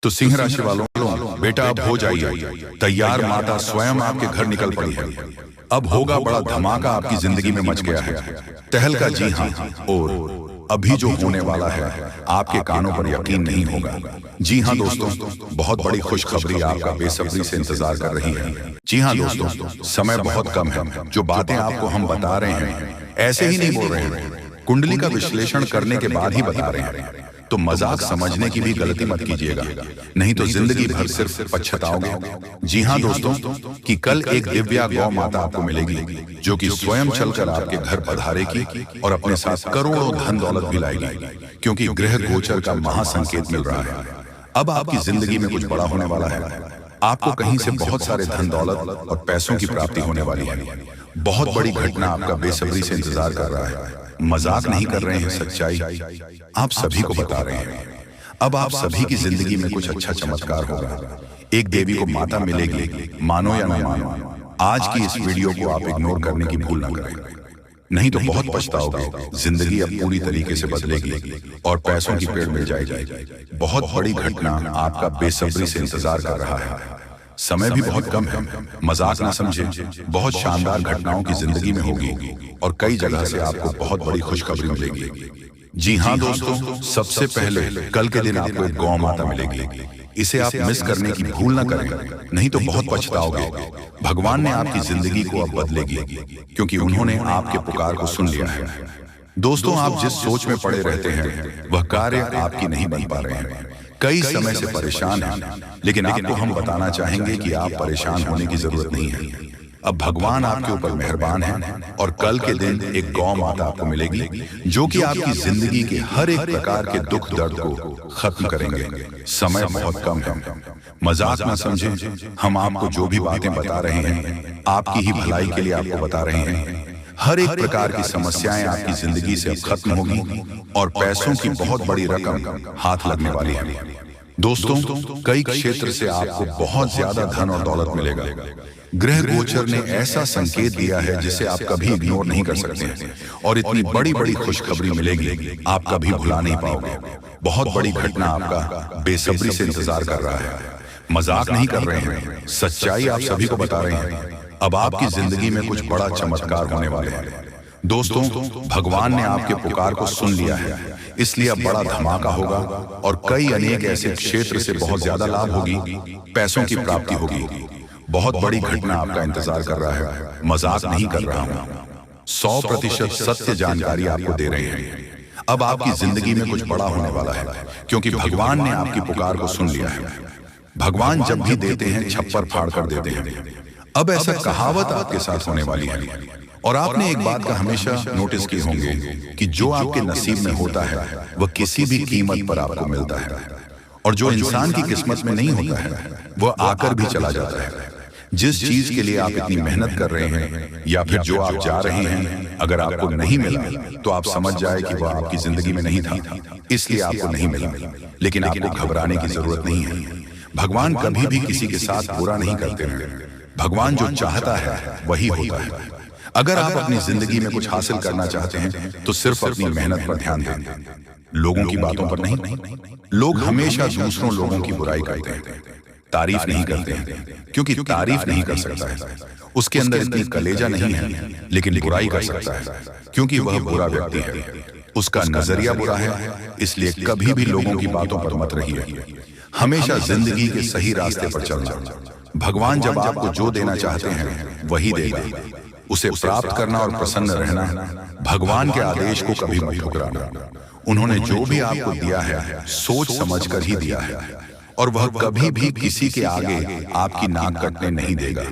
तो सिंह राशि वालों, बेटा अब हो जाइए तैयार, माता स्वयं आपके घर निकल पड़ी है। अब होगा बड़ा धमाका आपकी जिंदगी में मच गया है। तहलका, जी हाँ, और अभी जो होने वाला है आपके कानों पर यकीन नहीं होगा। जी हाँ दोस्तों, बहुत बड़ी खुशखबरी आपका बेसब्री से इंतजार कर रही है। जी हाँ दोस्तों, समय बहुत कम है। जो बातें आपको हम बता रहे हैं ऐसे ही नहीं बोल रहे हैं, कुंडली का विश्लेषण करने के बाद ही बता रहे हैं। तो मजाक समझने की भी गलती मत कीजिएगा, नहीं तो जिंदगी भर सिर्फ पछताओगे। जी हाँ दोस्तों, कि कल एक दिव्या गौ माता आपको मिलेगी जो कि स्वयं चलकर आपके घर पधारेगी और अपने साथ करोड़ों धन दौलत भी लाएगी, क्योंकि ग्रह गोचर का महासंकेत मिल रहा है। अब आपकी जिंदगी में कुछ बड़ा होने वाला है। आपको कहीं से बहुत सारे धन दौलत और पैसों की प्राप्ति होने वाली है। बहुत बड़ी घटना आपका बेसब्री से इंतजार कर रहा है। मजाक नहीं कर रहे हैं, सच्चाई आप सभी को बता रहे हैं। अब आप सभी की जिंदगी में कुछ अच्छा चमत्कार होगा। एक देवी को माता मिलेगी, मानो या न मानो। आज की इस वीडियो को आप इग्नोर करने की भूल न करें, नहीं तो बहुत पछताओगे। जिंदगी अब पूरी तरीके से बदलेगी और पैसों की पेड़ मिल जाएगी। बहुत बड़ी घटना आपका बेसब्री से इंतजार कर रहा है। समय भी बहुत कम है, मजाक ना समझे। बहुत शानदार घटनाओं की जिंदगी में होगी और कई जगह से आपको बहुत बड़ी खुशखबरी मिलेगी। जी हाँ दोस्तों, सबसे पहले कल के दिन आपको एक गौ माता मिलेगी। इसे आप मिस करने की भूल ना करें, नहीं तो बहुत पछताओगे। भगवान ने आपकी जिंदगी को अब बदलेगी, क्योंकि उन्होंने आपके पुकार को सुन लिया है। दोस्तों, आप जिस सोच में पड़े रहते हैं वह कार्य आपकी नहीं बन पा रहे हैं। कई समय से परेशान हैं, लेकिन आपको हम बताना चाहेंगे कि आप परेशान होने की जरूरत नहीं है। अब भगवान आपके ऊपर मेहरबान है और कल के दिन एक गौ माता आपको मिलेगी जो कि आपकी जिंदगी के हर एक प्रकार के दुख दर्द को खत्म करेंगे। समय बहुत कम है, मजाक ना समझें। हम आपको जो भी बातें बता रहे हैं आपकी ही भलाई के लिए आपको बता रहे हैं। हर एक प्रकार की समस्याएं आपकी जिंदगी से अब खत्म होगी और पैसों की बहुत बड़ी रकम हाथ लगने वाली है। दोस्तों, कई क्षेत्र से आपको बहुत ज्यादा धन और दौलत मिलेगा। ग्रह गोचर ने ऐसा संकेत दिया है जिसे आप कभी इग्नोर नहीं कर सकते हैं और इतनी बड़ी बड़ी खुशखबरी मिलेगी आप कभी भुला नहीं पाओगे। बहुत बड़ी घटना आपका बेसब्री से इंतजार कर रहा है। मजाक नहीं कर रहे हैं, सच्चाई आप सभी को बता रहे हैं। अब आपकी जिंदगी में कुछ बड़ा चमत्कार होने वाले हैं। दोस्तों, भगवान ने आपके पुकार को सुन लिया है, इसलिए अब बड़ा धमाका होगा और कई अनेक ऐसे क्षेत्र से बहुत ज्यादा लाभ होगी, पैसों की प्राप्ति होगी। बहुत बड़ी घटना आपका इंतजार कर रहा है। मजाक नहीं कर रहा हूं, 100% सत्य जानकारी आपको दे रहे हैं। अब आपकी जिंदगी में कुछ बड़ा होने वाला है, क्योंकि भगवान ने आपकी पुकार को सुन लिया है। भगवान जब भी देते हैं छप्पर फाड़ कर देते हैं। अब ऐसा कहावत आपके साथ होने वाली है। और आपने एक बात का हमेशा नोटिस की होंगे कि जो आपके नसीब में होता है वह किसी भी कीमत पर आपको मिलता है, और जो इंसान की किस्मत में नहीं होता है वह आकर भी चला जाता है। जिस चीज के लिए आप इतनी मेहनत कर रहे हैं या फिर जो आप जा रहे हैं, अगर आपको नहीं मिला तो आप समझ जाए कि वह आपकी जिंदगी में नहीं था, इसलिए आपको नहीं मिला। लेकिन आपको घबराने की जरूरत नहीं है। भगवान कभी भी किसी के साथ बुरा नहीं करते हैं। भगवान जो चाहता है वही होता है। अगर आप अपनी जिंदगी में कुछ हासिल करना चाहते हैं तो सिर्फ अपनी मेहनत पर ध्यान दें, लोगों की बातों पर नहीं। लोग हमेशा दूसरों लोगों की बुराई करते हैं, तारीफ नहीं करते हैं, क्योंकि तारीफ नहीं कर सकता है, उसके अंदर इतनी कलेजा नहीं है। लेकिन बुराई कर सकता है, क्योंकि वह बुरा व्यक्ति है, उसका नजरिया बुरा है। इसलिए कभी भी लोगों की बातों पर मत रहिए, हमेशा जिंदगी के सही रास्ते पर चलना। भगवान जब आपको जो देना चाहते हैं वही देगा। उसे प्राप्त करना और प्रसन्न रहना, भगवान के आदेश को कभी मत ठुकराना। उन्होंने जो भी आपको दिया है सोच समझकर ही दिया है, और वह कभी भी किसी के आगे आपकी नाक कटने नहीं देगा,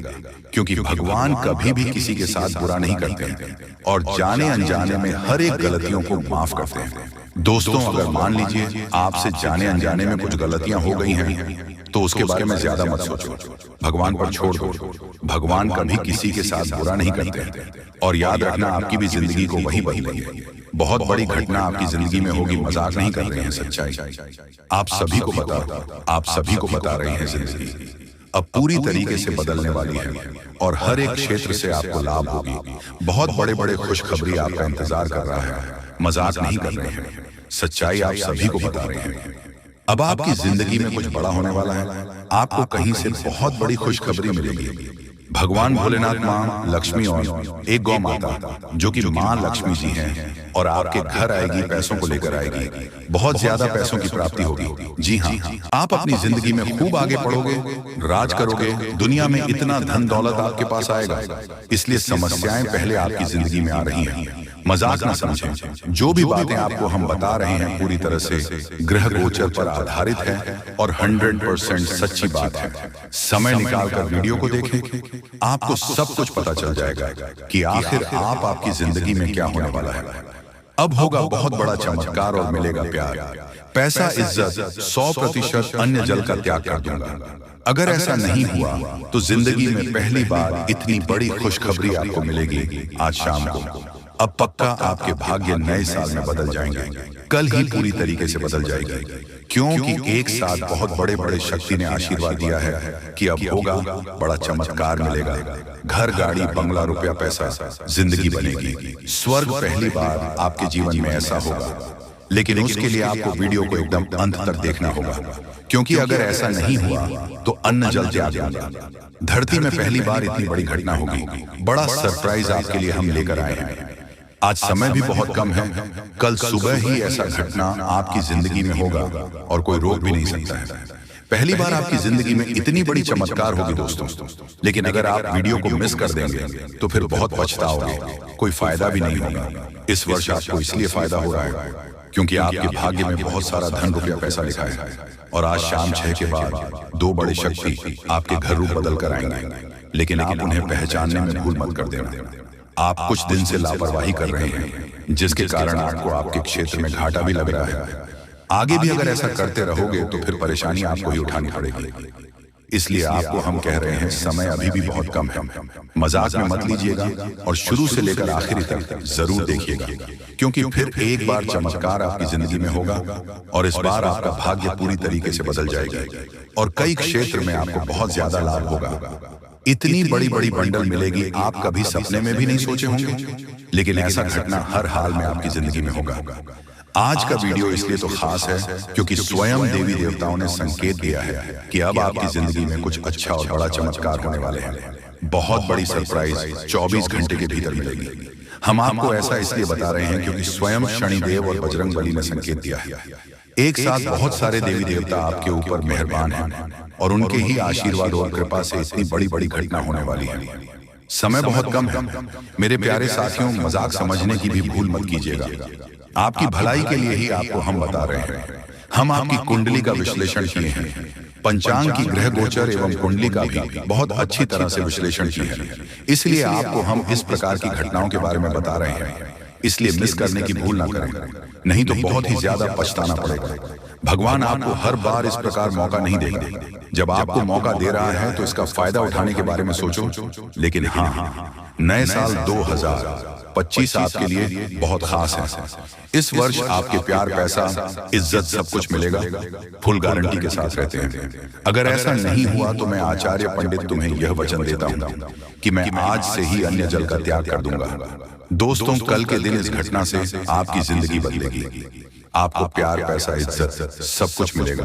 क्योंकि भगवान कभी भी किसी के साथ बुरा नहीं करते हैं और जाने अनजाने में हर एक गलतियों को माफ करते हैं। दोस्तों, अगर मान लीजिए आपसे जाने अनजाने में कुछ गलतियां हो गई हैं तो उसके बारे में ज्यादा मत सोचो, भगवान पर छोड़ दो। भगवान कभी किसी के साथ बुरा नहीं करते, और याद रखना आपकी भी जिंदगी को वही बदलेंगे। बहुत बड़ी घटना आपकी जिंदगी में होगी, मजाक नहीं कर रहे हैं, सच्चाई आप सभी को आप सभी को बता रहे हैं। जिंदगी अब पूरी तरीके से बदलने वाली है और हर एक क्षेत्र से आपको लाभ होगी। बहुत बड़े बड़े खुशखबरी आपका इंतजार कर रहा है। मजाक नहीं कर रहे हैं, सच्चाई आप सभी को बता रहे हैं। अब आपकी जिंदगी में कुछ बड़ा होने वाला है। आपको कहीं से बहुत बड़ी खुशखबरी मिलेगी। भगवान भोलेनाथ, माँ लक्ष्मी और एक गौ माता जो कि माँ लक्ष्मी जी हैं, और आपके घर आएगी, पैसों को लेकर आएगी, बहुत ज्यादा पैसों की प्राप्ति होगी। जी हाँ, आप अपनी जिंदगी में खूब आगे बढ़ोगे, राज करोगे, दुनिया में इतना धन दौलत आपके पास आएगा। इसलिए समस्याएं पहले आपकी जिंदगी में आ रही हैं, मजाक न समझें। जो भी बातें आपको हम बता रहे हैं पूरी तरह से ग्रह गोचर पर आधारित है और 100% सच्ची बात है। समय निकालकर वीडियो को देखें, आपको सब कुछ पता चल जाएगा कि आखिर आपकी जिंदगी में क्या होने वाला है। अब होगा बहुत बड़ा चमत्कार और मिलेगा प्यार, पैसा, इज्जत, 100% अन्य जल का त्याग कर दूंगा। अगर ऐसा नहीं हुआ तो जिंदगी में पहली बार इतनी बड़ी खुशखबरी आपको मिलेगी आज शाम को। अब पक्का आपके भाग्य नए साल में बदल जाएंगे, कल ही पूरी तरीके से बदल जाएगी, क्योंकि एक साथ बहुत बड़े बड़े शक्ति ने आशीर्वाद दिया है कि अब होगा बड़ा चमत्कार मिलेगा। घर, गाड़ी, बंगला, रुपया, पैसा, जिंदगी बनेगी, स्वर्ग पहली बार आपके जीवन में ऐसा होगा। लेकिन उसके लिए आपको वीडियो को एकदम अंत तक देखना होगा, क्योंकि अगर ऐसा नहीं हुआ तो अन्न जल त्याग दूंगा। धरती में पहली बार इतनी बड़ी घटना होगी, बड़ा सरप्राइज आपके लिए हम लेकर आए हैं। आज समय भी बहुत कम है, कल सुबह ही ऐसा घटना आपकी जिंदगी में होगा और कोई रोक भी नहीं सकता है। पहली बार आपकी जिंदगी में इतनी बड़ी चमत्कार होगी दोस्तों, लेकिन अगर आप वीडियो को मिस कर देंगे तो फिर बहुत पछताओगे, कोई फायदा भी नहीं होगा। इस वर्ष आपको इसलिए फायदा हो रहा है क्योंकि आपके भाग्य में बहुत सारा धन, रुपया, पैसा लिखा है, और आज शाम 6 के बाद 2 बड़े शक्ति आपके घर रूप बदल कर आएंगे। लेकिन आप उन्हें पहचानने में भूल मत कर देना। आप कुछ दिन से लापरवाही कर रहे हैं, जिसके कारण आपको आपके क्षेत्र में घाटा भी लग रहा है। आगे भी अगर ऐसा करते रहोगे तो फिर परेशानी आपको ही उठानी पड़ेगी। इसलिए आपको हम कह रहे हैं, समय अभी भी बहुत कम है, मजाक में मत लीजिएगा और शुरू से लेकर आखिरी तक जरूर देखिएगा, क्योंकि फिर एक बार चमत्कार आपकी जिंदगी में होगा और इस बार आपका भाग्य पूरी तरीके से बदल जाएगा और कई क्षेत्र में आपको बहुत ज्यादा लाभ होगा। इतनी बड़ी बड़ी बंडल मिलेगी, आप कभी सपने में भी नहीं सोचे होंगे, लेकिन ऐसा घटना हर हाल में आपकी जिंदगी में होगा। आज का वीडियो इसलिए तो खास है क्योंकि स्वयं देवी देवताओं ने संकेत दिया है कि अब आपकी जिंदगी में कुछ अच्छा और बड़ा चमत्कार होने वाले हैं। बहुत बड़ी सरप्राइज 24 घंटे के भीतर मिलेगी। हम आपको ऐसा इसलिए बता रहे हैं क्योंकि स्वयं शनिदेव और बजरंग बली ने संकेत दिया है। एक साथ बहुत सारे देवी देवता आपके ऊपर मेहरबान हैं और उनके ही आशीर्वाद और कृपा से इतनी बड़ी बड़ी घटना होने वाली है। समय बहुत कम है मेरे प्यारे साथियों, मजाक समझने की भी भूल मत कीजिएगा। आपकी भलाई के लिए ही आपको हम बता रहे हैं। हम आपकी कुंडली का विश्लेषण किए हैं, पंचांग की ग्रह गोचर एवं कुंडली का भी बहुत अच्छी तरह से विश्लेषण किए हैं। इसलिए आपको हम इस प्रकार की घटनाओं के बारे में बता रहे हैं, इसलिए मिस करने की भूल ना करें, नहीं तो बहुत ही ज्यादा पछताना पड़ेगा। भगवान आपको हर बार इस प्रकार मौका नहीं देगा। जब आपको मौका दे रहा है तो इसका फायदा उठाने के बारे में सोचो। लेकिन हाँ, नए साल 2025 आपके लिए बहुत खास है। इस वर्ष आपके प्यार, पैसा, इज्जत सब कुछ मिलेगा, फुल गारंटी के साथ रहते हैं। अगर ऐसा नहीं हुआ तो मैं आचार्य पंडित तुम्हें यह वचन देता हूँ कि मैं आज से ही अन्य जल का त्याग कर दूंगा। दोस्तों, कल के दिन इस घटना से आपकी जिंदगी बदलेगी। आपको प्यार, पैसा, इज्जत सब कुछ मिलेगा,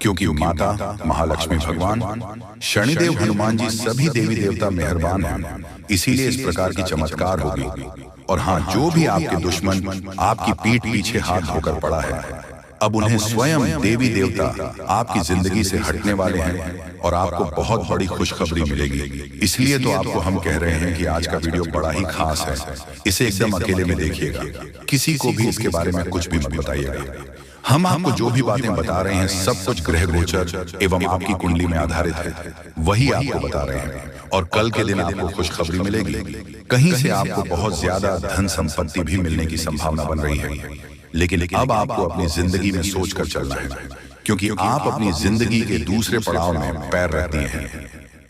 क्योंकि माता महालक्ष्मी, भगवान शनिदेव, हनुमान जी, सभी देवी देवता मेहरबान हैं। इसीलिए इस प्रकार की चमत्कार होगी। और हाँ, जो भी आपके दुश्मन आपकी पीठ पीछे हाथ धोकर पड़ा है, अब उन्हें स्वयं देवी देवता आपकी जिंदगी से हटने वाले हैं और आपको बहुत बड़ी खुशखबरी मिलेगी। इसलिए तो आपको हम कह रहे हैं कि आज का वीडियो बड़ा ही खास है। इसे एकदम अकेले में देखिएगा, किसी को भी इसके बारे में कुछ भी मत बताइएगा। हम आपको जो भी बातें बता रहे हैं सब कुछ ग्रह गोचर एवं आपकी कुंडली में आधारित है, वही आपको बता रहे हैं। और कल के दिन आपको खुशखबरी मिलेगी, कहीं से आपको बहुत ज्यादा धन संपत्ति भी मिलने की संभावना बन रही है। लेकिन अब आपको अपनी जिंदगी में सोचकर चलना है, क्योंकि आप अपनी जिंदगी के दूसरे पड़ाव में पैर रखती हैं।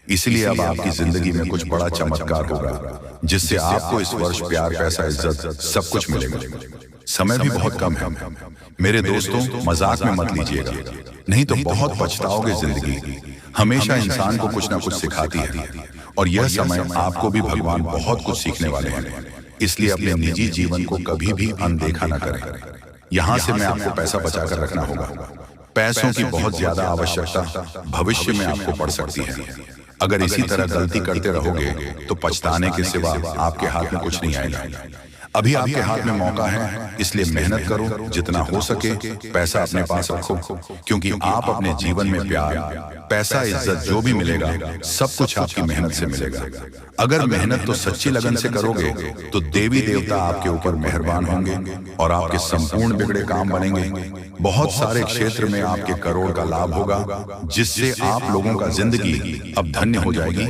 इसलिए अब आपकी जिंदगी में कुछ बड़ा चमत्कार होगा, जिससे आपको इस वर्ष प्यार, पैसा, इज्जत सब कुछ मिलेगा। समय भी बहुत कम है मेरे दोस्तों, मजाक में मत लीजिएगा, नहीं तो बहुत पछताओगे। जिंदगी हमेशा इंसान को कुछ ना कुछ सिखाती है और यह समय आपको भी भगवान बहुत कुछ सीखने वाले हैं। इसलिए अपने निजी जीवन को कभी भी अनदेखा न करें। यहाँ से मैं आपको पैसा बचाकर रखना होगा, पैसों की बहुत ज्यादा आवश्यकता भविष्य में आपको पड़ सकती है। अगर इसी तरह गलती करते रहोगे तो पछताने के सिवा आपके हाथ में कुछ नहीं आएगा। अभी आपके हाथ में मौका है, इसलिए मेहनत करो, जितना हो सके पैसा अपने पास रखो, क्योंकि आप अपने जीवन में प्यार, पैसा, इज्जत जो भी मिलेगा सब कुछ आपकी मेहनत से मिलेगा। अगर मेहनत तो सच्ची लगन से करोगे तो देवी देवता आपके ऊपर मेहरबान होंगे और आपके संपूर्ण बिगड़े काम बनेंगे। बहुत सारे क्षेत्र में आपके करोड़ का लाभ होगा, जिससे आप लोगों का जिंदगी अब धन्य हो जाएगी,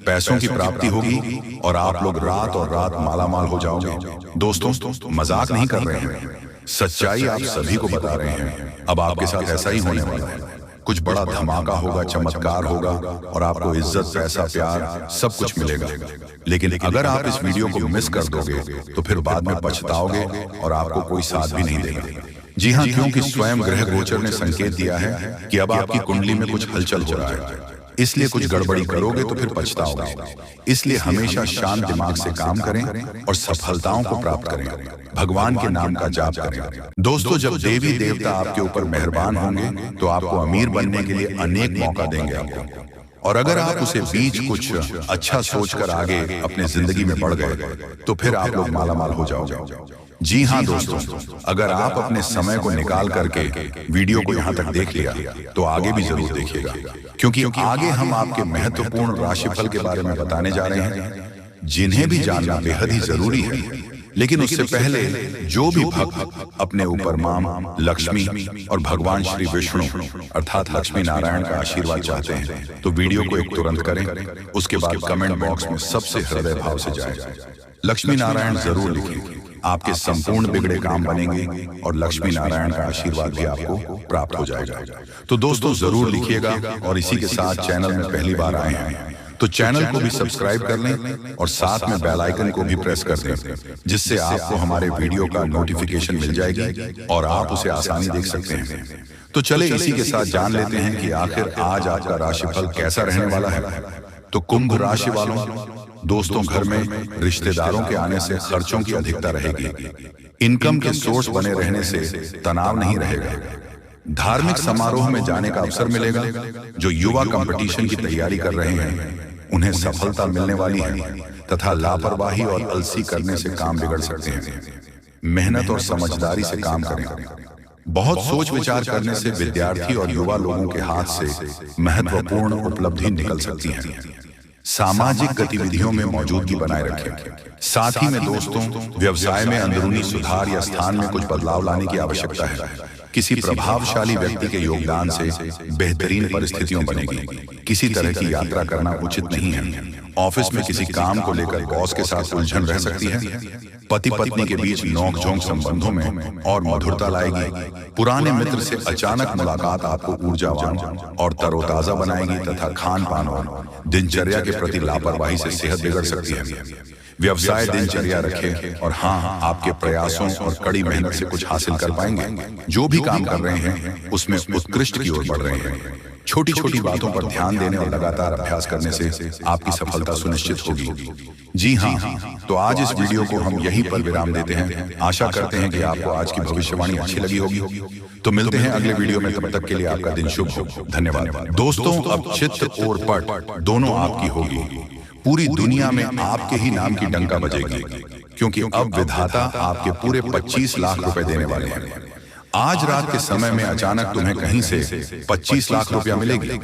पैसों की प्राप्ति होगी और आप लोग रात और रात मालामाल हो जाओगे। दोस्तों, मजाक नहीं कर रहे हैं, सच्चाई आप सभी को बता रहे हैं। अब आपके साथ ऐसा ही होने वाला है। कुछ बड़ा धमाका होगा, चमत्कार होगा और आपको इज्जत, पैसा, प्यार सब कुछ मिलेगा। लेकिन अगर आप इस वीडियो को मिस कर दोगे तो फिर बाद में पछताओगे और आपको कोई साथ भी नहीं देगा। जी हाँ, क्योंकि स्वयं ग्रह गोचर ने संकेत दिया है कि अब आपकी कुंडली में कुछ हलचल हो रहा है, इसलिए कुछ गड़बड़ी करोगे तो फिर पछताओगे। इसलिए हमेशा शांत दिमाग से काम करें और सफलताओं को प्राप्त करें, भगवान के नाम का जाप करें। दोस्तों, जब देवी देवता आपके ऊपर मेहरबान होंगे तो आपको अमीर बनने के लिए अनेक मौका देंगे आपको। और अगर आप उसे बीच कुछ अच्छा सोचकर आगे अपने जिंदगी में बढ़ गए तो फिर आप लोग मालामाल हो जाओगे। जी हाँ दोस्तों, अगर आप अपने समय को निकाल करके वीडियो को यहाँ तक देख लिया तो आगे भी जरूर देखिएगा, क्योंकि आगे हम आपके महत्वपूर्ण राशिफल के बारे में बताने जा रहे हैं, जिन्हें भी जानना बेहद ही जरूरी है। लेकिन उससे पहले जो भी भक्त अपने ऊपर मां लक्ष्मी और भगवान श्री विष्णु अर्थात लक्ष्मी नारायण का आशीर्वाद चाहते हैं तो वीडियो को एक तुरंत करें, उसके बाद कमेंट बॉक्स में सबसे हृदय भाव से जाए लक्ष्मी नारायण जरूर लिखें। आपके संपूर्ण बिगड़े काम बनेंगे और लक्ष्मी नारायण का आशीर्वाद भी आपको प्राप्त हो जाएगा। तो दोस्तों जरूर लिखिएगा, और इसी के साथ चैनल में पहली बार आए हैं तो चैनल को भी सब्सक्राइब कर लें और साथ में बेल आइकन को भी प्रेस कर दें, जिससे आपको हमारे वीडियो का नोटिफिकेशन मिल जाएगी और आप उसे आसानी देख सकते हैं। तो चले इसी के साथ जान लेते हैं कि आखिर आज आपका राशिफल कैसा रहने वाला है। तो कुंभ राशि वालों, दोस्तों घर में रिश्तेदारों के आने से खर्चों की अधिकता रहेगी। इनकम के सोर्स बने रहने से तनाव नहीं रहेगा। धार्मिक समारोह में जाने का अवसर मिलेगा। जो युवा कंपटीशन की तैयारी कर रहे हैं उन्हें सफलता मिलने वाली है, तथा लापरवाही और अलसी करने से काम बिगड़ सकते हैं। मेहनत और समझदारी से काम करें। बहुत सोच विचार करने से विद्यार्थी और युवा लोगों के हाथ से महत्वपूर्ण उपलब्धि निकल सकती है। सामाजिक गतिविधियों में मौजूदगी बनाए रखें। साथ ही में दोस्तों, व्यवसाय में अंदरूनी सुधार या स्थान में कुछ बदलाव लाने की आवश्यकता है। किसी प्रभावशाली व्यक्ति के योगदान से बेहतरीन परिस्थितियां बनेगी। किसी तरह की यात्रा करना उचित नहीं है। ऑफिस में किसी काम को लेकर बॉस के साथ उलझन रह सकती है। पति पत्नी के बीच नोकझोंक संबंधों में और मधुरता लाएगी। पुराने मित्र से अचानक मुलाकात आपको ऊर्जावान और तरोताजा बनाएगी, तथा खान पान और दिनचर्या के प्रति लापरवाही से सेहत बिगड़ सकती है। व्यवसाय दिनचर्या रखें और हाँ, आपके प्रयासों और कड़ी मेहनत से कुछ हासिल कर पाएंगे। जो भी काम कर रहे हैं उसमें उत्कृष्ट की ओर बढ़ रहे हैं। छोटी छोटी बातों पर ध्यान देने और लगातार अभ्यास करने से आपकी सफलता सुनिश्चित होगी। जी हाँ, तो आज इस वीडियो को हम यहीं पर विराम देते हैं। आशा करते हैं कि आपको आज की भविष्यवाणी अच्छी लगी होगी। तो मिलते हैं अगले वीडियो में, तब तक के लिए आपका दिन शुभ हो। धन्यवाद दोस्तों। अब चित्र और पट दोनों आपकी होगी। पूरी दुनिया में आपके ही नाम की डंका बजेगी, क्योंकि अब विधाता आपके पूरे 25 लाख रुपए देने वाले हैं। आज रात के समय में अचानक तुम्हें कहीं से 25 लाख रुपया मिलेगी,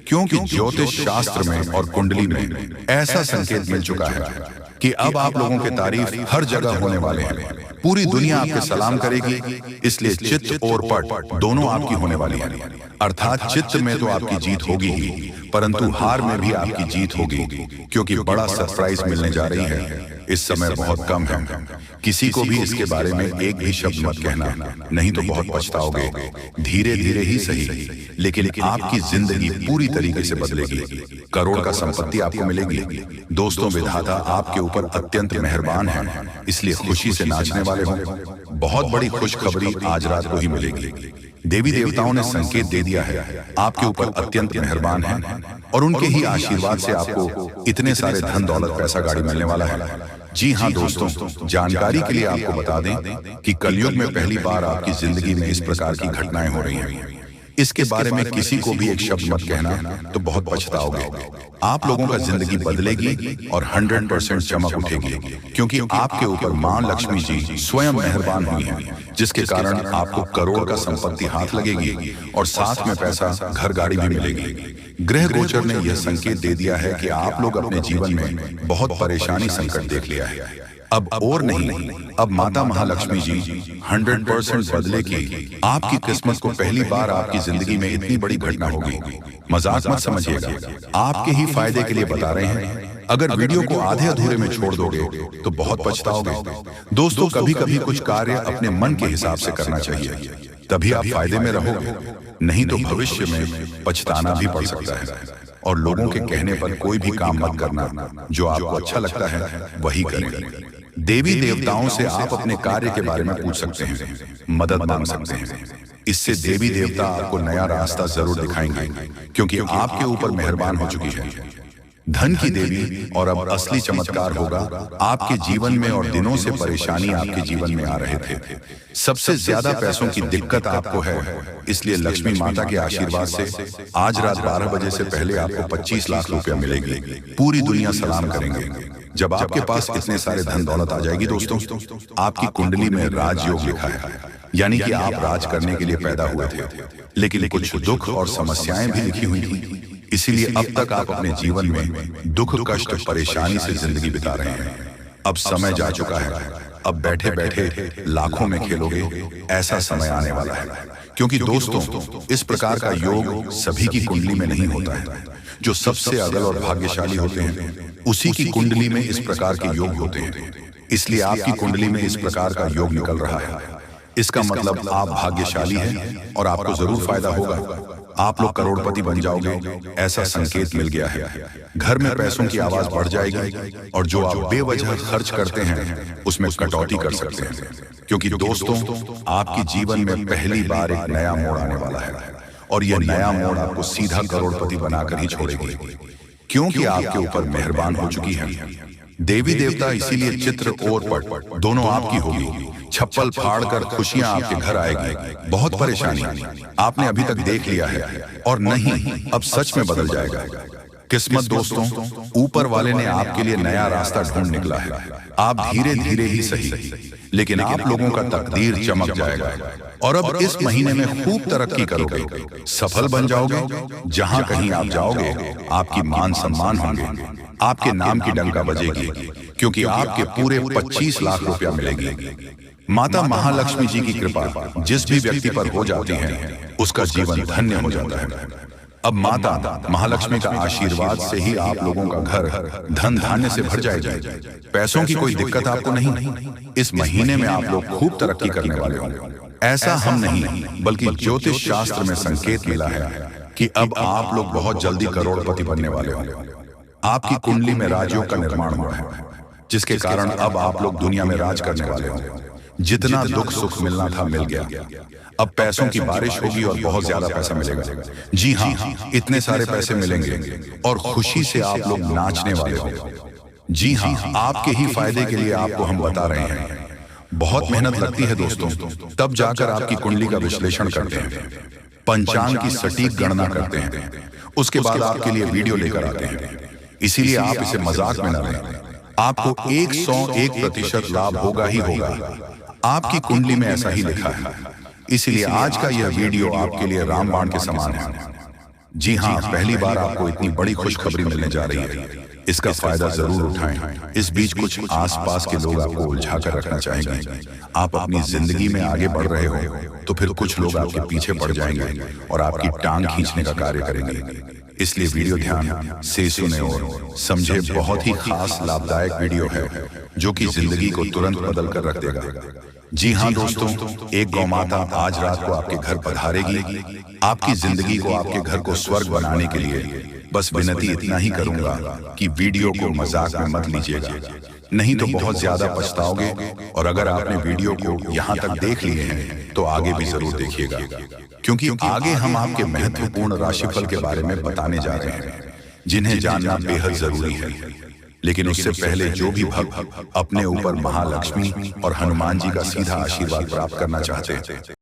क्योंकि ज्योतिष शास्त्र में और कुंडली में ऐसा संकेत मिल चुका है कि अब आप लोगों के तारीफ हर जगह होने वाले हैं। पूरी दुनिया आपके सलाम करेगी। इसलिए चित्त और पट दोनों आपकी होने वाली है। अर्थात चित्त में तो आपकी जीत होगी ही, परंतु हार में भी आपकी जीत होगी, क्योंकि बड़ा सरप्राइज मिलने जा रही है। इस समय बहुत कम है। किसी को भी इसके बारे में एक भी शब्द मत कहना, नहीं तो बहुत पछताओगे। धीरे धीरे ही सही, लेकिन आपकी जिंदगी पूरी तरीके से बदलेगी। करोड़ का संपत्ति आपको मिलेगी। दोस्तों, विधाता आपके ऊपर अत्यंत मेहरबान है, इसलिए खुशी से नाचने वाले हो। बहुत बड़ी खुशखबरी आज रात को ही मिलेगी। देवी देवताओं ने संकेत दे दिया है, आपके ऊपर अत्यंत मेहरबान है और उनके ही आशीर्वाद से आपको इतने सारे धन दौलत पैसा गाड़ी मिलने वाला है। जी हाँ दोस्तों, जानकारी के लिए आपको बता दें कि कलयुग में पहली बार आपकी जिंदगी में इस प्रकार की घटनाएं हो रही हैं। इसके बारे में किसी को भी एक शब्द मत कहना, तो बहुत पछताओगे। आप लोगों का जिंदगी बदलेगी और 100% चमक उठेगी, क्योंकि आपके ऊपर मां लक्ष्मी जी स्वयं मेहरबान हुई हैं, जिसके कारण आपको करोड़ का संपत्ति हाथ लगेगी और साथ में पैसा, घर गाड़ी भी मिलेगी। ग्रह गोचर ने यह संकेत दे दिया है कि आप लोग अपने जीवन में बहुत परेशानी संकट देख लिया है। अब और नहीं, अब माता महालक्ष्मी जी 100% बदले की आपकी किस्मत को पहली बार आपकी जिंदगी में इतनी बड़ी घटना होगी। मजाक मत समझिएगा, आपके ही फायदे के लिए बता रहे हैं। अगर वीडियो को आधे अधूरे में छोड़ दोगे तो बहुत पछताओगे। दोस्तों, कभी कभी कुछ कार्य अपने मन के हिसाब से करना चाहिए, तभी आप फायदे में रहोगे, नहीं तो भविष्य में पछताना भी पड़ सकता है। और लोगों के कहने पर कोई भी काम मत करना, जो आपको अच्छा लगता है वही करें। देवी देवताओं से आप अपने कार्य के बारे में पूछ सकते हैं, मदद मांग सकते हैं। इससे देवी देवता आपको नया रास्ता जरूर दिखाएंगे, क्योंकि आपके ऊपर मेहरबान हो चुकी है। धन की देवी, और अब असली चमत्कार होगा। आपके जीवन में और दिनों से परेशानी आपके जीवन में आ रहे थे, सबसे ज्यादा पैसों की दिक्कत आपको है, इसलिए लक्ष्मी माता के आशीर्वाद से आज रात 12 बजे से पहले आपको 25 लाख रुपया मिलेगी। पूरी दुनिया सलाम करेंगे। जब आपके पास इतने सारे धन दौलत आ जाएगी दोस्तों, आपकी कुंडली में राजयोग लिखा है, यानी कि आप राज करने के लिए पैदा हुए थे, लेकिन कुछ दुख और समस्याएं भी लिखी हुई थी। इसीलिए अब तक आप अपने जीवन में दुख, कष्ट, परेशानी से जिंदगी बिता रहे हैं। अब समय जा चुका है, अब बैठे बैठे लाखों में खेलोगे, ऐसा समय आने वाला है। क्योंकि दोस्तों, इस प्रकार का योग सभी की कुंडली में नहीं होता है। जो सबसे अगल और भाग्यशाली होते हैं, उसी की कुंडली में इस प्रकार के योग होते हैं। इसलिए आपकी कुंडली में इस प्रकार का योग निकल रहा है। इसका मतलब आप भाग्यशाली हैं और आपको जरूर फायदा होगा। आप लोग करोड़पति बन जाओगे, ऐसा संकेत मिल गया है। घर में पैसों की आवाज बढ़ जाएगी, और जो आप बेवजह खर्च करते हैं उसमें कटौती कर सकते हैं। क्योंकि दोस्तों, आपके जीवन में पहली बार एक नया मोड़ आने वाला है, और यह नया मोड़ आपको सीधा करोड़पति बनाकर ही छोड़ेगी, क्योंकि आपके ऊपर मेहरबान हो चुकी है देवी देवता। इसीलिए चित्र और पट दोनों आपकी होगी। छप्पल फाड़ कर खुशियां आपके घर आएगी। बहुत परेशानी आपने अभी तक देख लिया है, और नहीं, अब सच में बदल जाएगा। किस्मत दोस्तों, ऊपर वाले ने आपके लिए नया रास्ता ढूंढ निकला है। आप धीरे धीरे ही सही, लेकिन आप लोगों का तकदीर चमक जाएगा। और अब इस महीने में खूब तरक्की करोगे, सफल बन जाओगे। जहां कहीं आप जाओगे, आपकी मान सम्मान होंगे, आपके नाम की डंका बजेगी, क्योंकि आपके पूरे 25 लाख रुपया मिलेगी। माता महालक्ष्मी जी की कृपा जिस भी व्यक्ति पर हो जाती है, उसका जीवन धन्य हो जाता है। अब माता महालक्ष्मी का आशीर्वाद से ही आप लोगों का घर धन धान्य से भर जाएगा। पैसों की कोई दिक्कत आपको नहीं। इस महीने में आप लोग खूब तरक्की करने वाले होंगे। ऐसा हम नहीं, बल्कि ज्योतिष शास्त्र में संकेत मिला है कि अब आप लोग बहुत जल्दी करोड़पति बनने वाले होंगे। आपकी कुंडली में राजयोग का निर्माण हुआ है, जिसके कारण अब आप लोग दुनिया में राज करने वाले होंगे। जितना दुख सुख मिलना था मिल गया। अब पैसों की बारिश होगी और बहुत ज्यादा पैसा मिलेगा। जी हाँ, इतने सारे पैसे मिलेंगे और खुशी से आप लोग नाचने वाले हो। जी हाँ, आपके ही फायदे के लिए आपको हम बता रहे हैं। बहुत मेहनत लगती है दोस्तों, तब जाकर आपकी कुंडली का विश्लेषण करते हैं, पंचांग की सटीक गणना करते हैं, उसके बाद आपके लिए वीडियो लेकर आते हैं। इसीलिए आप इसे मजाक में न लें। आपको 101% लाभ होगा ही होगा। आपकी कुंडली में ऐसा ही लिखा है। इसलिए आज का यह वीडियो आपके लिए रामबाण के समान है। जी हाँ, पहली बार आपको इतनी बड़ी खुशखबरी मिलने जा रही है। इसका फायदा जरूर उठाएं। इस बीच कुछ आसपास के लोग आपको उलझा कर रखना चाहेंगे। आप अपनी जिंदगी में आगे बढ़ रहे हो, तो फिर कुछ लोग आपके पीछे पड़ जाएंगे और आपकी टांग खींचने का कार्य करेंगे। इसलिए वीडियो ध्यान से सुने और समझे। बहुत ही खास लाभदायक वीडियो है, जो कि जिंदगी को तुरंत बदल कर रख देगा। जी हाँ दोस्तों, एक गौ माता आज रात को आपके घर पधारेगी। आपकी जिंदगी को, आपके घर को स्वर्ग बनाने के लिए बस विनती इतना ही करूंगा कि वीडियो को मजाक में मत लीजिएगा, नहीं तो बहुत ज्यादा पछताओगे। और अगर आपने वीडियो को यहाँ तक देख लिए हैं, तो आगे भी जरूर देखिएगा, क्योंकि आगे हम आपके महत्वपूर्ण राशिफल के बारे में बताने जा रहे हैं, जिन्हें जानना बेहद जरूरी है। लेकिन उससे पहले जो भी भक्त अपने ऊपर महालक्ष्मी और हनुमान जी का सीधा आशीर्वाद प्राप्त करना चाहते हैं,